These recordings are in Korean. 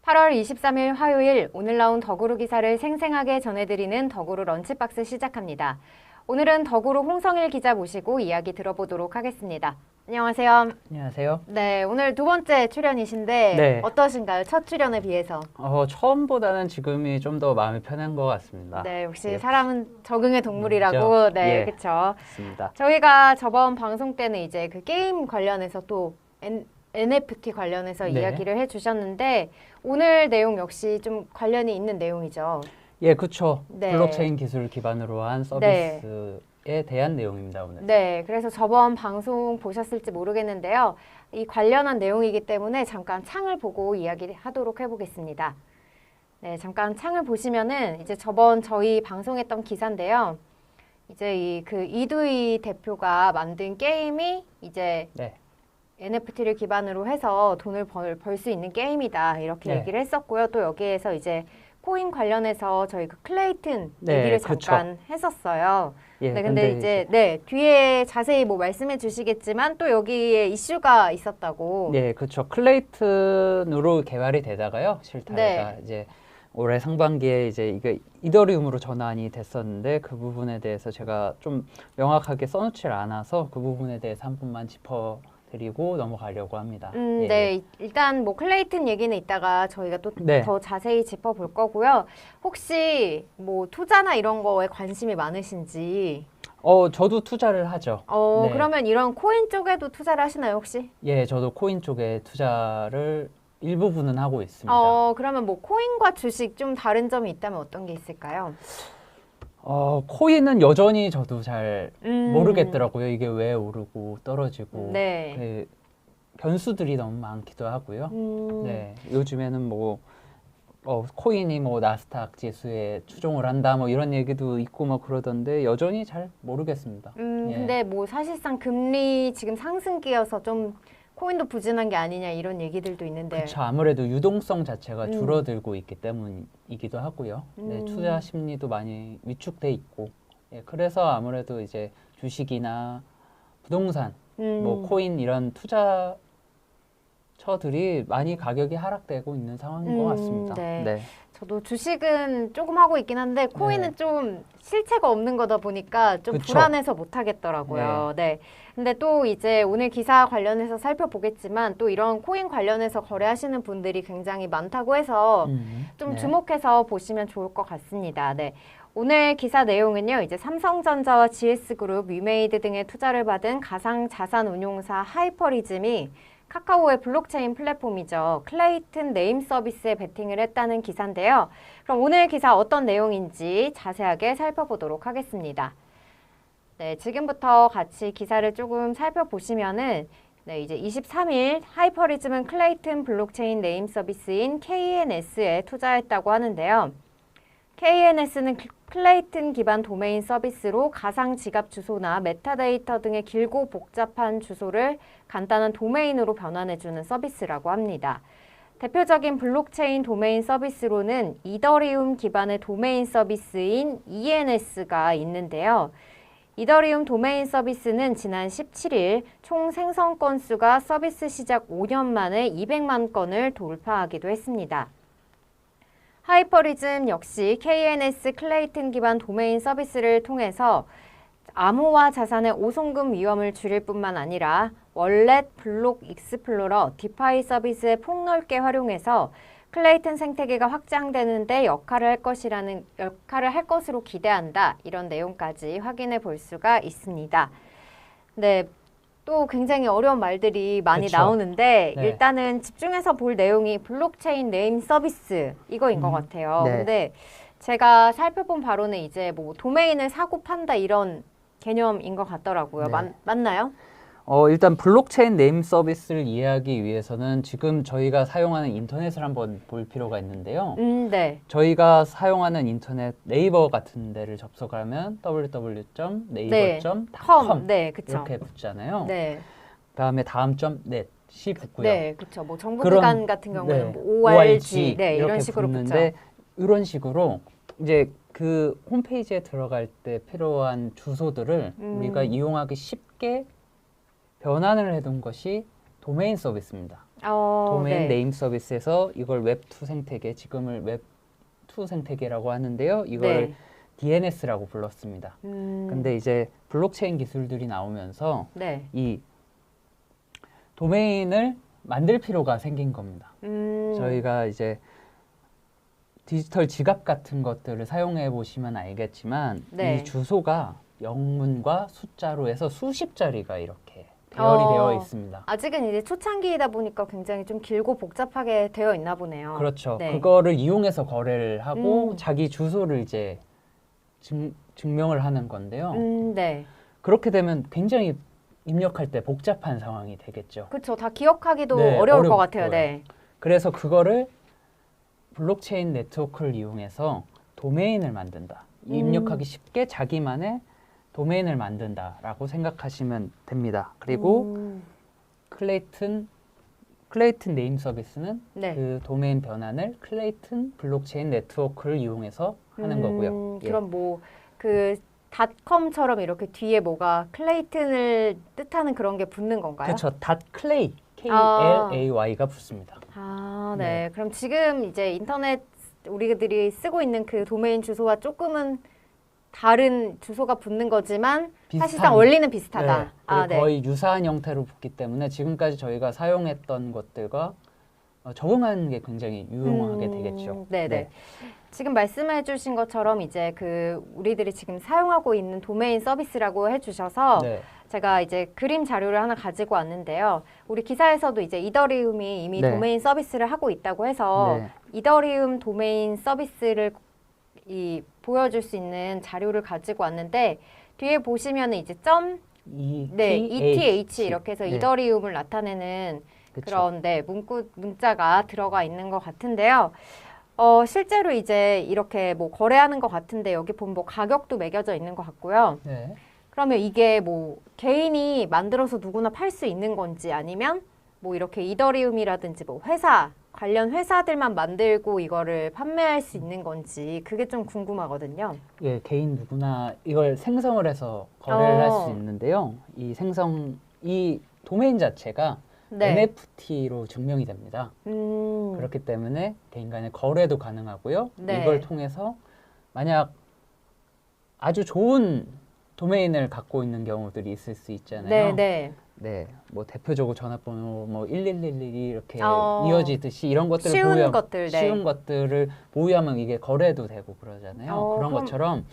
(8월 23일) 화요일 오늘 나온 더구루 기사를 생생하게 전해드리는 더구루 런치박스 시작합니다. 오늘은 더구루 홍성일 기자 모시고 이야기 들어보도록 하겠습니다. 안녕하세요. 안녕하세요. 네, 오늘 두 번째 출연이신데 네. 어떠신가요? 첫 출연에 비해서. 처음보다는 지금이 좀 더 마음이 편한 것 같습니다. 네, 역시 사람은 적응의 동물이라고. 네, 예. 그렇죠. 맞습니다. 저희가 저번 방송 때는 이제 그 게임 관련해서 또 NFT 관련해서 네. 이야기를 해주셨는데 오늘 내용 역시 좀 관련이 있는 내용이죠. 예, 그렇죠. 네. 블록체인 기술을 기반으로 한 서비스에 대한 내용입니다, 오늘. 네, 그래서 저번 방송 보셨을지 모르겠는데요. 이 관련한 내용이기 때문에 잠깐 창을 보고 이야기하도록 해보겠습니다. 네, 잠깐 창을 보시면은 이제 저번 저희 방송했던 기사인데요. 이제 이두희 대표가 만든 게임이 이제 네. NFT를 기반으로 해서 돈을 벌 수 있는 게임이다 이렇게 네. 얘기를 했었고요. 또 여기에서 이제 코인 관련해서 저희 그 클레이튼 네, 얘기를 그렇죠. 잠깐 했었어요. 예, 네, 근데 이제 네, 뒤에 자세히 뭐 말씀해 주시겠지만 또 여기에 이슈가 있었다고. 네, 그렇죠. 클레이튼으로 개발이 되다가요. 실타래가 이제 올해 상반기에 이제 이게 이더리움으로 전환이 됐었는데 그 부분에 대해서 제가 좀 명확하게 써놓질 않아서 그 부분에 대해서 한 번만 짚어드리고 넘어가려고 합니다. 예. 네, 일단 뭐 클레이튼 얘기는 이따가 저희가 또 더 자세히 짚어볼 거고요. 혹시 뭐 투자나 이런 거에 관심이 많으신지? 저도 투자를 하죠. 네. 그러면 이런 코인 쪽에도 투자를 하시나요, 혹시? 예, 저도 코인 쪽에 투자를 일부분은 하고 있습니다. 그러면 뭐 코인과 주식 좀 다른 점이 있다면 어떤 게 있을까요? 코인은 여전히 저도 잘 모르겠더라고요. 이게 왜 오르고 떨어지고. 네. 그 변수들이 너무 많기도 하고요. 네, 요즘에는 뭐 코인이 뭐 나스닥 지수에 추종을 한다 뭐 이런 얘기도 있고 뭐 그러던데 여전히 잘 모르겠습니다. 예. 근데 뭐 사실상 금리 지금 상승기여서 좀 코인도 부진한 게 아니냐 이런 얘기들도 있는데. 그렇죠. 아무래도 유동성 자체가 줄어들고 있기 때문이기도 하고요. 네, 투자 심리도 많이 위축돼 있고. 예, 그래서 아무래도 이제 주식이나 부동산, 뭐 코인 이런 투자처들이 많이 가격이 하락되고 있는 상황인 것 같습니다. 네. 네. 저도 주식은 조금 하고 있긴 한데 코인은 좀 실체가 없는 거다 보니까 좀 그쵸. 불안해서 못 하겠더라고요. 네. 근데 또 이제 오늘 기사 관련해서 살펴보겠지만 또 이런 코인 관련해서 거래하시는 분들이 굉장히 많다고 해서 좀 주목해서 보시면 좋을 것 같습니다. 네. 오늘 기사 내용은요. 이제 삼성전자와 GS그룹, 위메이드 등의 투자를 받은 가상자산 운용사 하이퍼리즘이 카카오의 블록체인 플랫폼이죠. 클레이튼 네임 서비스에 베팅을 했다는 기사인데요. 그럼 오늘 기사 어떤 내용인지 자세하게 살펴보도록 하겠습니다. 네, 지금부터 같이 기사를 조금 살펴보시면은 네, 이제 23일 하이퍼리즘은 클레이튼 블록체인 네임 서비스인 KNS에 투자했다고 하는데요. KNS는 클레이튼 기반 도메인 서비스로 가상 지갑 주소나 메타데이터 등의 길고 복잡한 주소를 간단한 도메인으로 변환해주는 서비스라고 합니다. 대표적인 블록체인 도메인 서비스로는 이더리움 기반의 도메인 서비스인 ENS가 있는데요. 이더리움 도메인 서비스는 지난 17일 총 생성 건수가 서비스 시작 5년 만에 200만 건을 돌파하기도 했습니다. 하이퍼리즘 역시 KNS 클레이튼 기반 도메인 서비스를 통해서 암호화 자산의 오송금 위험을 줄일 뿐만 아니라 월렛, 블록 익스플로러, 디파이 서비스에 폭넓게 활용해서 클레이튼 생태계가 확장되는 데 역할을 할 것으로 기대한다. 이런 내용까지 확인해 볼 수가 있습니다. 네. 또 굉장히 어려운 말들이 많이 그쵸. 나오는데 네. 일단은 집중해서 볼 내용이 블록체인 네임 서비스 이거인 것 같아요. 네. 근데 제가 살펴본 바로는 이제 뭐 도메인을 사고 판다 이런 개념인 것 같더라고요. 네. 맞나요? 일단 블록체인 네임 서비스를 이해하기 위해서는 지금 저희가 사용하는 인터넷을 한번 볼 필요가 있는데요. 네. 저희가 사용하는 인터넷 네이버 같은 데를 접속하면 www.naver.com 네, 그쵸. 이렇게 붙잖아요. 네. 그다음에 .net이 붙고요. 네, 그렇죠. 뭐 정보기관 같은 경우는 뭐 ORG, 네, 이런 식으로 붙는데 붙죠. 이런 식으로 이제 그 홈페이지에 들어갈 때 필요한 주소들을 우리가 이용하기 쉽게 변환을 해둔 것이 도메인 서비스입니다. 도메인 네. 네임 서비스에서 이걸 웹2 생태계, 지금을 웹2 생태계라고 하는데요. 이걸 네. DNS라고 불렀습니다. 근데 이제 블록체인 기술들이 나오면서 네. 이 도메인을 만들 필요가 생긴 겁니다. 저희가 이제 디지털 지갑 같은 것들을 사용해 보시면 알겠지만 네. 이 주소가 영문과 숫자로 해서 수십 자리가 이렇게 배열이 되어 있습니다. 아직은 이제 초창기이다 보니까 굉장히 좀 길고 복잡하게 되어 있나 보네요. 그렇죠. 네. 그거를 이용해서 거래를 하고 음. 자기 주소를 이제 증명을 하는 건데요. 네. 그렇게 되면 굉장히 입력할 때 복잡한 상황이 되겠죠. 그렇죠. 다 기억하기도 네, 어려울 것 어려울 같아요. 거예요. 네. 그래서 그거를 블록체인 네트워크를 이용해서 도메인을 만든다. 입력하기 쉽게 자기만의 도메인을 만든다라고 생각하시면 됩니다. 그리고 클레이튼 네임 서비스는 네. 그 도메인 변환을 클레이튼 블록체인 네트워크를 이용해서 하는 거고요. 예. 그럼 뭐 그 닷컴처럼 이렇게 뒤에 뭐가 클레이튼을 뜻하는 그런 게 붙는 건가요? 그렇죠. 닷클레이 KLAY가 붙습니다. 아, 네. 네. 그럼 지금 이제 인터넷 우리들이 쓰고 있는 그 도메인 주소와 조금은 다른 주소가 붙는 거지만 사실상 원리는 비슷하다. 네, 아, 네. 거의 유사한 형태로 붙기 때문에 지금까지 저희가 사용했던 것들과 적응하는 게 굉장히 유용하게 되겠죠. 네네. 네. 지금 말씀해주신 것처럼 이제 그 우리들이 지금 사용하고 있는 도메인 서비스라고 해주셔서 네. 제가 이제 그림 자료를 하나 가지고 왔는데요. 우리 기사에서도 이제 이더리움이 이미 네. 도메인 서비스를 하고 있다고 해서 네. 이더리움 도메인 서비스를 보여줄 수 있는 자료를 가지고 왔는데 뒤에 보시면은 이제 ETH 이렇게 해서 네. 이더리움을 나타내는 그쵸. 그런 문자가 들어가 있는 것 같은데요. 실제로 이제 이렇게 뭐 거래하는 것 같은데 여기 보면 뭐 가격도 매겨져 있는 것 같고요. 네. 그러면 이게 뭐 개인이 만들어서 누구나 팔 수 있는 건지 아니면 뭐 이렇게 이더리움이라든지 뭐 관련 회사들만 만들고 이거를 판매할 수 있는 건지 그게 좀 궁금하거든요. 예, 개인 누구나 이걸 생성을 해서 거래를 할 수 있는데요. 이 도메인 자체가 네. NFT로 증명이 됩니다. 그렇기 때문에 개인 간의 거래도 가능하고요. 네. 이걸 통해서 만약 아주 좋은 도메인을 갖고 있는 경우들이 있을 수 있잖아요. 네, 네. 네, 뭐 대표적으로 전화번호 뭐 1111이 이렇게 어, 이어지듯이 이런 것들을 쉬운 것들, 네. 쉬운 것들을 보유하면 이게 거래도 되고 그러잖아요. 그런 그럼- 것처럼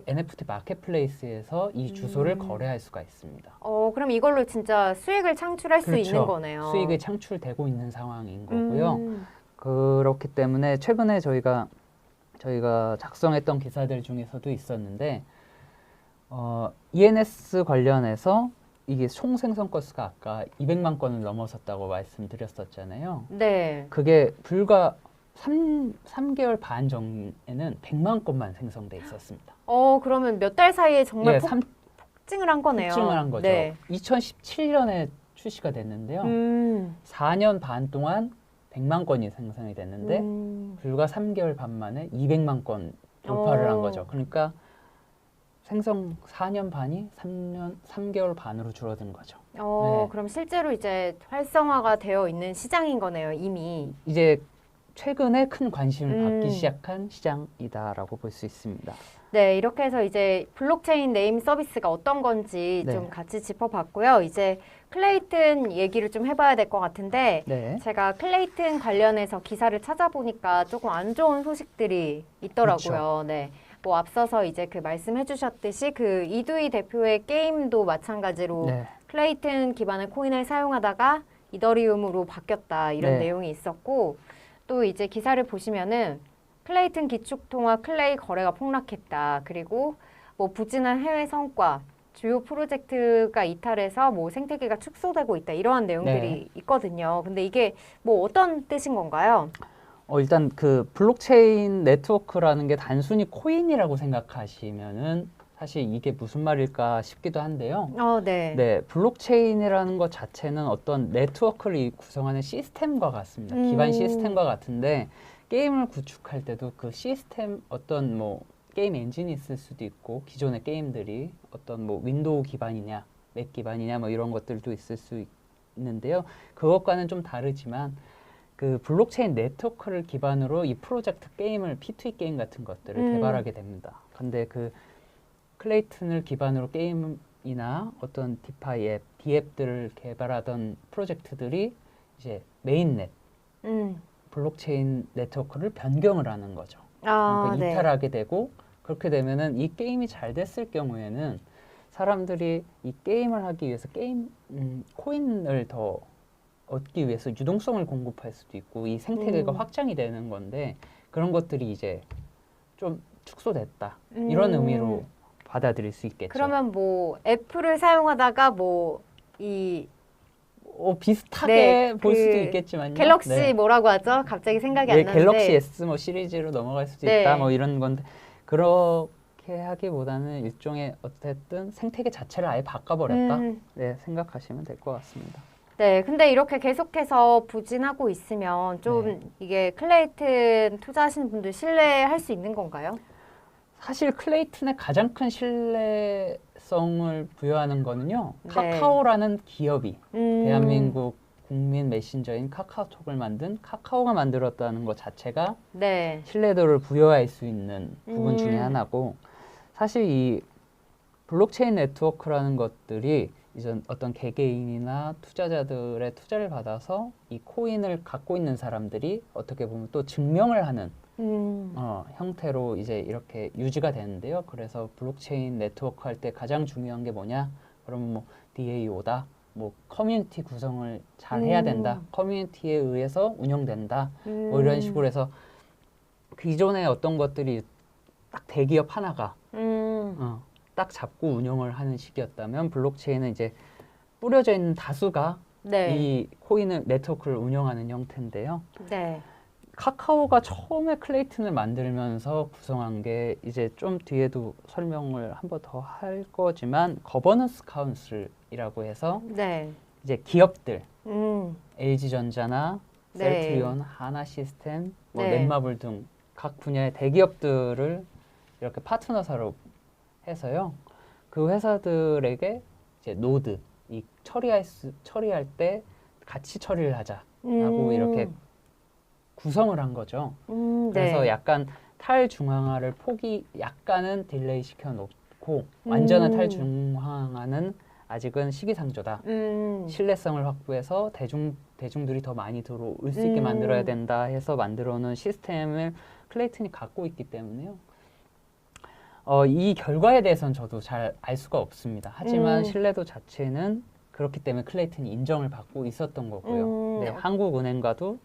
NFT 마켓플레이스에서 이 주소를 거래할 수가 있습니다. 그럼 이걸로 진짜 수익을 창출할 수 있는 거네요. 수익이 창출되고 있는 상황인 거고요. 음, 그렇기 때문에 최근에 저희가 작성했던 기사들 중에서도 있었는데 ENS 관련해서 이게 총 생성 건수가 아까 200만 건을 넘어섰다고 말씀드렸었잖아요. 네. 그게 불과 3개월 반 전에는 100만 건만 생성돼 있었습니다. 그러면 몇 달 사이에 정말 예, 폭증을 한 거네요. 폭증을 한 거죠. 네. 2017년에 출시가 됐는데요. 4년 반 동안 100만 건이 생성이 됐는데 불과 3개월 반 만에 200만 건 돌파를 한 거죠. 그러니까 생성 4년 반이 3개월 반으로 줄어든 거죠. 네. 그럼 실제로 이제 활성화가 되어 있는 시장인 거네요, 이미. 이제 최근에 큰 관심을 받기 시작한 시장이다라고 볼 수 있습니다. 네, 이렇게 해서 이제 블록체인 네임 서비스가 어떤 건지 네. 좀 같이 짚어봤고요. 이제 클레이튼 얘기를 좀 해봐야 될 것 같은데 네. 제가 클레이튼 관련해서 기사를 찾아보니까 조금 안 좋은 소식들이 있더라고요. 그렇죠. 네. 뭐 앞서서 이제 그 말씀해 주셨듯이 그 이두희 대표의 게임도 마찬가지로 네. 클레이튼 기반의 코인을 사용하다가 이더리움으로 바뀌었다 이런 네. 내용이 있었고 또 이제 기사를 보시면은 클레이튼 기축통화 클레이 거래가 폭락했다. 그리고 뭐 부진한 해외 성과, 주요 프로젝트가 이탈해서 뭐 생태계가 축소되고 있다. 이러한 내용들이 네. 있거든요. 근데 이게 뭐 어떤 뜻인 건가요? 일단 그 블록체인 네트워크라는 게 단순히 코인이라고 생각하시면은 사실 이게 무슨 말일까 싶기도 한데요. 네. 네, 블록체인이라는 것 자체는 어떤 네트워크를 구성하는 시스템과 같습니다. 기반 시스템과 같은데 게임을 구축할 때도 그 시스템 어떤 뭐 게임 엔진이 있을 수도 있고 기존의 게임들이 어떤 뭐 윈도우 기반이냐 맥 기반이냐 뭐 이런 것들도 있을 수 있는데요. 그것과는 좀 다르지만 그 블록체인 네트워크를 기반으로 이 프로젝트 게임을 P2E 게임 같은 것들을 개발하게 됩니다. 근데 그 클레이튼을 기반으로 게임이나 어떤 디파이 앱, D앱들을 개발하던 프로젝트들이 이제 메인넷, 블록체인 네트워크를 변경을 하는 거죠. 그러니까 네. 이탈하게 되고 그렇게 되면은 이 게임이 잘 됐을 경우에는 사람들이 이 게임을 하기 위해서 코인을 더 얻기 위해서 유동성을 공급할 수도 있고 이 생태계가 확장이 되는 건데 그런 것들이 이제 좀 축소됐다 이런 의미로 받아들일 수 있겠죠. 그러면 뭐 애플을 사용하다가 비슷하게 네, 볼 수도 그 있겠지만요. 갤럭시 네. 뭐라고 하죠? 갑자기 생각이 네, 안 나는데. 갤럭시 S 뭐 시리즈로 넘어갈 수도 네. 있다 뭐 이런 건데 그렇게 하기보다는 일종의 어쨌든 생태계 자체를 아예 바꿔버렸다. 네, 생각하시면 될 것 같습니다. 네, 근데 이렇게 계속해서 부진하고 있으면 좀 이게 클레이튼 투자하시는 분들 신뢰할 수 있는 건가요? 사실 클레이튼의 가장 큰 신뢰성을 부여하는 거는요. 네. 카카오라는 기업이 대한민국 국민 메신저인 카카오톡을 만든 카카오가 만들었다는 것 자체가 네. 신뢰도를 부여할 수 있는 부분 중에 하나고 사실 이 블록체인 네트워크라는 것들이 이전 어떤 개개인이나 투자자들의 투자를 받아서 이 코인을 갖고 있는 사람들이 어떻게 보면 또 증명을 하는 형태로 이제 이렇게 유지가 되는데요. 그래서 블록체인 네트워크 할 때 가장 중요한 게 뭐냐? 그러면 뭐 DAO다. 뭐 커뮤니티 구성을 잘 해야 된다. 커뮤니티에 의해서 운영된다. 뭐 이런 식으로 해서 기존의 어떤 것들이 딱 대기업 하나가 딱 잡고 운영을 하는 식이었다면 블록체인은 이제 뿌려져 있는 다수가 이 코인을 네트워크를 운영하는 형태인데요. 네. 카카오가 처음에 클레이튼을 만들면서 구성한 게 이제 좀 뒤에도 설명을 한 번 더 할 거지만 거버넌스 카운슬이라고 해서 이제 기업들 LG전자나 셀트리온, 하나시스템, 뭐 넷마블 등 각 분야의 대기업들을 이렇게 파트너사로 해서요. 그 회사들에게 이제 노드 이 처리할 때 같이 처리를 하자라고 이렇게 구성을 한 거죠. 그래서 약간 탈중앙화를 약간은 딜레이 시켜놓고 완전한 탈중앙화는 아직은 시기상조다. 신뢰성을 확보해서 대중들이 더 많이 들어올 수 있게 만들어야 된다 해서 만들어놓은 시스템을 클레이튼이 갖고 있기 때문에요. 이 결과에 대해서는 저도 잘 알 수가 없습니다. 하지만 신뢰도 자체는 그렇기 때문에 클레이튼이 인정을 받고 있었던 거고요. 네, 한국은행과도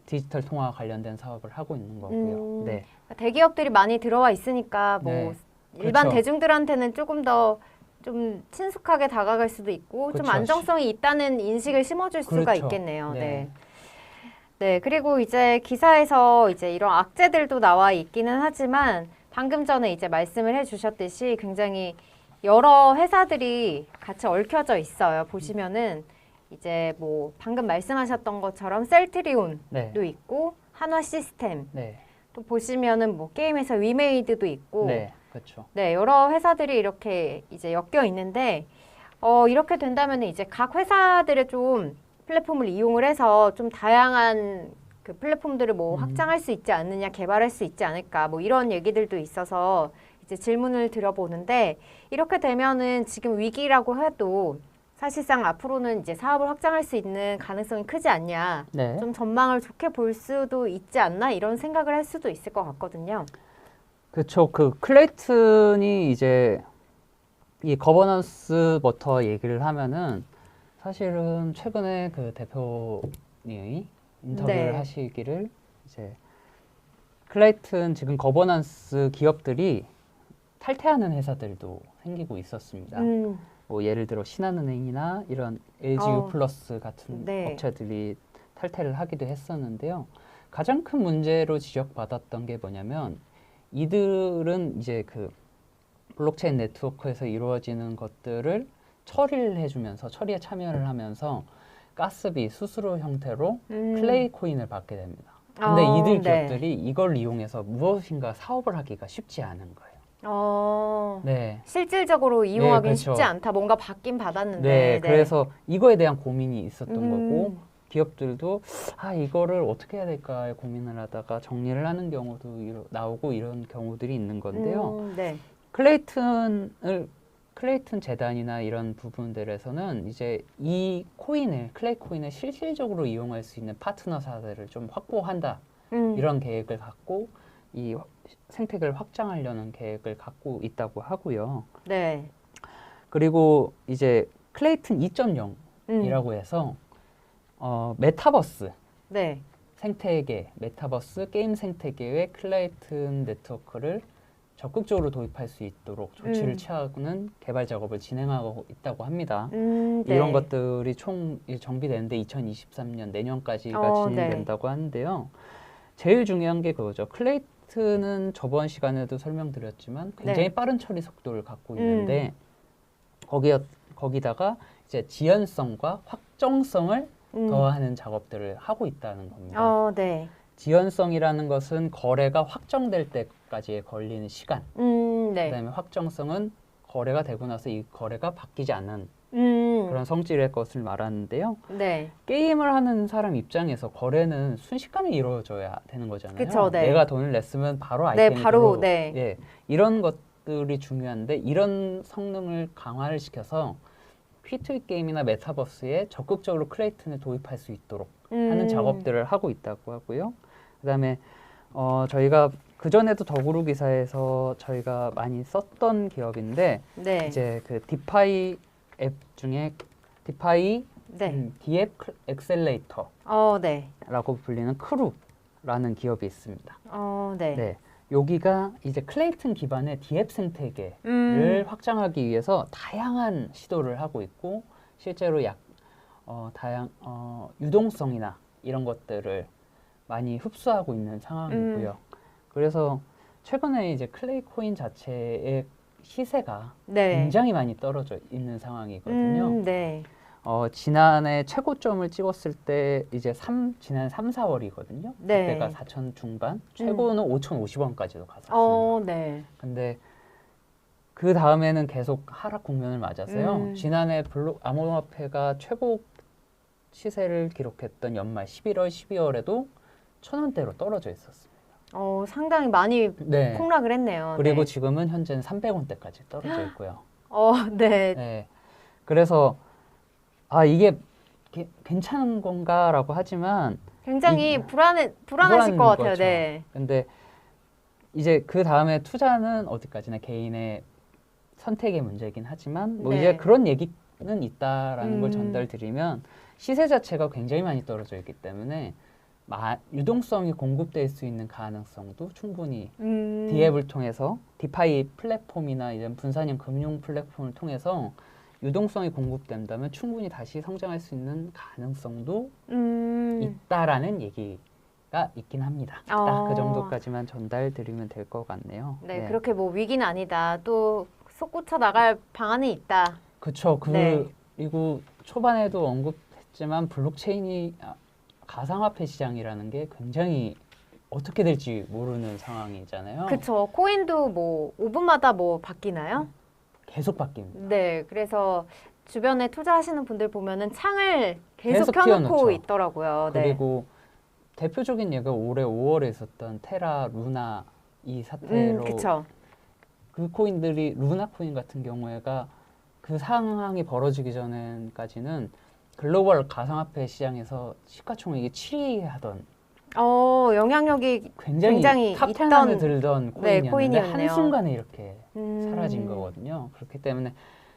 디지털 통화 관련된 사업을 하고 있는 거고요. 네. 대기업들이 많이 들어와 있으니까 뭐 일반 그렇죠. 대중들한테는 조금 더 좀 친숙하게 다가갈 수도 있고 좀 안정성이 있다는 인식을 심어줄 수가 있겠네요. 네, 그리고 이제 기사에서 이제 이런 악재들도 나와 있기는 하지만 방금 전에 이제 말씀을 해주셨듯이 굉장히 여러 회사들이 같이 얽혀져 있어요. 보시면은 이제 뭐 방금 말씀하셨던 것처럼 셀트리온도 있고 한화 시스템 또 보시면은 뭐 게임에서 위메이드도 있고 그렇죠. 네, 여러 회사들이 이렇게 이제 엮여 있는데 이렇게 된다면 이제 각 회사들의 좀 플랫폼을 이용을 해서 좀 다양한 그 플랫폼들을 뭐 확장할 수 있지 않느냐, 개발할 수 있지 않을까, 뭐 이런 얘기들도 있어서 이제 질문을 드려보는데 이렇게 되면은 지금 위기라고 해도 사실상 앞으로는 이제 사업을 확장할 수 있는 가능성이 크지 않냐, 좀 전망을 좋게 볼 수도 있지 않나 이런 생각을 할 수도 있을 것 같거든요. 그렇죠. 그 클레이튼이 이제 이 거버넌스부터 얘기를 하면은 사실은 최근에 그 대표님이 인터뷰를 하시기를 이제 클레이튼 지금 거버넌스 기업들이 탈퇴하는 회사들도 생기고 있었습니다. 뭐 예를 들어 신한은행이나 이런 LGU 플러스 같은 업체들이 탈퇴를 하기도 했었는데요. 가장 큰 문제로 지적받았던 게 뭐냐면 이들은 이제 그 블록체인 네트워크에서 이루어지는 것들을 처리를 해주면서 처리에 참여를 하면서 가스비, 수수료 형태로 플레이 코인을 받게 됩니다. 근데 이들 네. 기업들이 이걸 이용해서 무엇인가 사업을 하기가 쉽지 않은 거예요. 네. 실질적으로 이용하기는 그렇죠. 쉽지 않다. 뭔가 받긴 받았는데. 네, 그래서 이거에 대한 고민이 있었던 거고 음. 기업들도 이거를 어떻게 해야 될까 고민을 하다가 정리를 하는 경우도 나오고 이런 경우들이 있는 건데요. 네. 클레이튼 재단이나 이런 부분들에서는 이제 이 클레이 코인을 실질적으로 이용할 수 있는 파트너사들을 좀 확보한다. 이런 계획을 갖고 이 생태계를 확장하려는 계획을 갖고 있다고 하고요. 네. 그리고 이제 클레이튼 2.0이라고 해서 메타버스 네. 생태계, 메타버스 게임 생태계의 클레이튼 네트워크를 적극적으로 도입할 수 있도록 조치를 취하고는 개발 작업을 진행하고 있다고 합니다. 네. 이런 것들이 총 정비되는데 2023년 내년까지가 진행된다고 하는데요. 제일 중요한 게 그거죠. 클레이튼은 저번 시간에도 설명드렸지만 굉장히 빠른 처리 속도를 갖고 있는데 거기다가 이제 지연성과 확정성을 더하는 작업들을 하고 있다는 겁니다. 네. 지연성이라는 것은 거래가 확정될 때까지의 걸리는 시간. 네. 그다음에 확정성은 거래가 되고 나서 이 거래가 바뀌지 않는 그런 성질의 것을 말하는데요. 네. 게임을 하는 사람 입장에서 거래는 순식간에 이루어져야 되는 거잖아요. 그쵸, 네. 내가 돈을 냈으면 바로 아이템이 바로, 예, 이런 것들이 중요한데 이런 성능을 강화를 시켜서 P2E 게임이나 메타버스에 적극적으로 클레이튼을 도입할 수 있도록 하는 작업들을 하고 있다고 하고요. 그다음에 저희가 그전에도 더구루 기사에서 저희가 많이 썼던 기업인데 네. 이제 그 디파이 앱 중에 디파이 네. 디앱 엑셀레이터라고 네. 불리는 크루라는 기업이 있습니다. 네. 네. 여기가 이제 클레이튼 기반의 디앱 생태계를 확장하기 위해서 다양한 시도를 하고 있고 실제로 유동성이나 이런 것들을 많이 흡수하고 있는 상황이고요. 그래서 최근에 이제 클레이 코인 자체의 시세가 굉장히 많이 떨어져 있는 상황이거든요. 네. 지난해 최고점을 찍었을 때 이제 지난 3, 4월이거든요. 네. 그때가 4천 중반, 최고는 5,050원까지도 갔었습니다. 네. 근데 그 다음에는 계속 하락 국면을 맞아서요. 지난해 암호화폐가 최고 시세를 기록했던 연말 11월, 12월에도 1,000원대로 떨어져 있었습니다. 상당히 많이 폭락을 했네요. 그리고 지금은 현재는 300원대까지 떨어져 있고요. 네. 네. 그래서 이게 괜찮은 건가라고 하지만 굉장히 불안하실 것 같아요. 거죠. 네. 근데 이제 그 다음에 투자는 어디까지나 개인의 선택의 문제이긴 하지만 이제 그런 얘기는 있다라는 걸 전달드리면 시세 자체가 굉장히 많이 떨어져 있기 때문에 유동성이 공급될 수 있는 가능성도 충분히 디앱을 통해서 디파이 플랫폼이나 이런 분산형 금융 플랫폼을 통해서 유동성이 공급된다면 충분히 다시 성장할 수 있는 가능성도 있다라는 얘기가 있긴 합니다. 딱 그 정도까지만 전달드리면 될 것 같네요. 네, 그렇게 위기는 아니다. 또 솟구쳐 나갈 방안은 있다. 그렇죠. 그리고 초반에도 언급했지만 블록체인이 가상화폐 시장이라는 게 굉장히 어떻게 될지 모르는 상황이잖아요. 그렇죠. 코인도 5분마다 바뀌나요? 계속 바뀝니다. 네, 그래서 주변에 투자하시는 분들 보면은 창을 계속 켜놓고 띄워놓죠. 있더라고요. 그리고 대표적인 예가 올해 5월에 있었던 테라 루나 이 사태로 그 코인들이 루나 코인 같은 경우에가 그 상황이 벌어지기 전까지는 글로벌 가상화폐 시장에서 시가총액이 7위 하던 영향력이 굉장히 탑10 안에 들던 코인이었는데 코인이었네요. 한순간에 이렇게 사라진 거거든요. 그렇기 때문에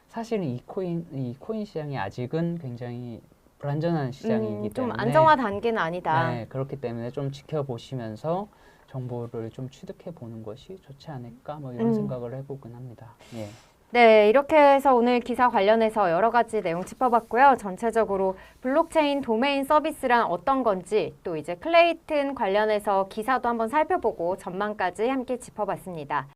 사실은 이 코인 시장이 아직은 굉장히 불안전한 시장이기 때문에 좀 안정화 단계는 아니다. 네, 그렇기 때문에 좀 지켜보시면서 정보를 좀 취득해 보는 것이 좋지 않을까 이런 생각을 해보곤 합니다. 예. 네, 이렇게 해서 오늘 기사 관련해서 여러 가지 내용 짚어봤고요. 전체적으로 블록체인 도메인 서비스란 어떤 건지 또 이제 클레이튼 관련해서 기사도 한번 살펴보고 전망까지 함께 짚어봤습니다.